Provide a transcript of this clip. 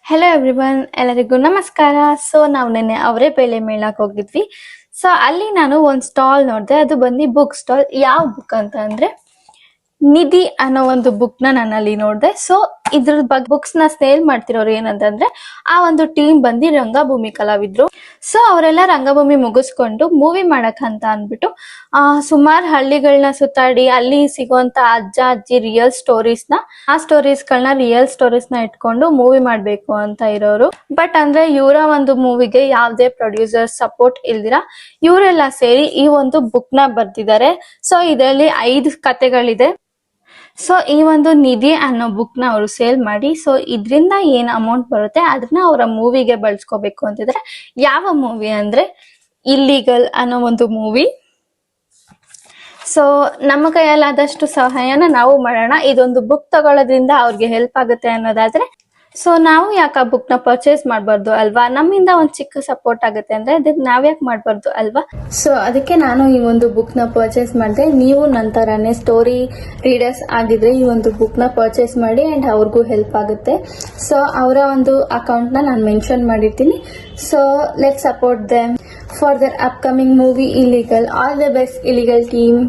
Hello everyone, ಎಲ್ಲರಿಗೂ ನಮಸ್ಕಾರ. So ನಾವು ನಿನ್ನೆ ಅವರೇ ಬೇಳೆ ಮೇಳಕ್ಕೆ ಹೋಗಿದ್ವಿ. ಸೊ ಅಲ್ಲಿ ನಾನು ಒಂದು ಸ್ಟಾಲ್ ನೋಡಿದೆ. ಅದು ಬಂದು ಬುಕ್ ಸ್ಟಾಲ್. ಯಾವ ಬುಕ್ ಅಂತ ಅಂದ್ರೆ ನಿಧಿ ಅನ್ನೋ ಒಂದು ಬುಕ್ ನಾನು ಅಲ್ಲಿ ನೋಡಿದೆ. ಸೊ ಇದ್ರ ಬಗ್ಗೆ ಬುಕ್ಸ್ ನ ಸೇಲ್ ಮಾಡ್ತಿರೋರು ಏನಂತಂದ್ರೆ ಆ ಒಂದು ಟೀಮ್ ಬಂದು ರಂಗಭೂಮಿ ಕಲಾವಿದ್ರು. ಸೊ ಅವರೆಲ್ಲ ರಂಗಭೂಮಿ ಮುಗಿಸ್ಕೊಂಡು ಮೂವಿ ಮಾಡಕ್ ಅಂತ ಅಂದ್ಬಿಟ್ಟು ಸುಮಾರು ಹಳ್ಳಿಗಳನ್ನ ಸುತ್ತಾಡಿ ಅಲ್ಲಿ ಸಿಗುವಂತ ಅಜ್ಜ ಅಜ್ಜಿ ರಿಯಲ್ ಆ ಸ್ಟೋರೀಸ್ಗಳನ್ನ ರಿಯಲ್ ಸ್ಟೋರೀಸ್ ನ ಇಟ್ಕೊಂಡು ಮೂವಿ ಮಾಡ್ಬೇಕು ಅಂತ ಇರೋರು. ಬಟ್ ಅಂದ್ರೆ ಇವರ ಒಂದು ಮೂವಿಗೆ ಯಾವ್ದೇ ಪ್ರೊಡ್ಯೂಸರ್ ಸಪೋರ್ಟ್ ಇಲ್ದಿರ ಇವರೆಲ್ಲ ಸೇರಿ ಈ ಒಂದು ಬುಕ್ ನ ಬರ್ದಿದ್ದಾರೆ. ಸೊ ಇದರಲ್ಲಿ 5 ಕತೆಗಳಿದೆ. ಸೊ ಈ ಒಂದು ನಿಧಿ ಅನ್ನೋ ಬುಕ್ ನ ಅವರು ಸೇಲ್ ಮಾಡಿ ಸೊ ಇದರಿಂದ ಏನ್ ಅಮೌಂಟ್ ಬರುತ್ತೆ ಅದನ್ನ ಅವರ ಮೂವಿಗೆ ಬಳಸ್ಕೋಬೇಕು ಅಂತಿದ್ರೆ. ಯಾವ ಮೂವಿ ಅಂದ್ರೆ ಇಲ್ಲಿಗಲ್ ಅನ್ನೋ ಒಂದು ಮೂವಿ. ಸೊ ನಮ್ಮ ಕೈಯಲ್ಲಾದಷ್ಟು ಸಹಾಯನ ನಾವು ಮಾಡೋಣ. ಇದೊಂದು ಬುಕ್ ತಗೊಳ್ಳೋದ್ರಿಂದ ಅವ್ರಿಗೆ ಹೆಲ್ಪ್ ಆಗುತ್ತೆ ಅನ್ನೋದಾದ್ರೆ ಸೊ ನಾವು ಯಾಕೆ ಆ ಬುಕ್ ನ ಪರ್ಚೇಸ್ ಮಾಡಬಾರ್ದು ಅಲ್ವಾ? ನಮ್ಮಿಂದ ಒಂದು ಚಿಕ್ಕ ಸಪೋರ್ಟ್ ಆಗುತ್ತೆ ಅಂದ್ರೆ ಅದಕ್ಕೆ ನಾವ್ಯಾಕೆ ಮಾಡಬಾರ್ದು ಅಲ್ವಾ? ಸೊ ಅದಕ್ಕೆ ನಾನು ಈ ಒಂದು ಬುಕ್ ನ ಪರ್ಚೇಸ್ ಮಾಡಿದೆ. ನೀವು ನಂತರನೇ ಸ್ಟೋರಿ ರೀಡರ್ಸ್ ಆಗಿದ್ರೆ ಈ ಒಂದು ಬುಕ್ ನ ಪರ್ಚೇಸ್ ಮಾಡಿ ಅಂಡ್ ಅವ್ರಿಗೂ ಹೆಲ್ಪ್ ಆಗುತ್ತೆ. ಸೊ ಅವರ ಒಂದು ಅಕೌಂಟ್ ನ ನಾನು ಮೆನ್ಷನ್ ಮಾಡಿರ್ತೀನಿ. So let support them for there upcoming movie illegal. All the best illegal team.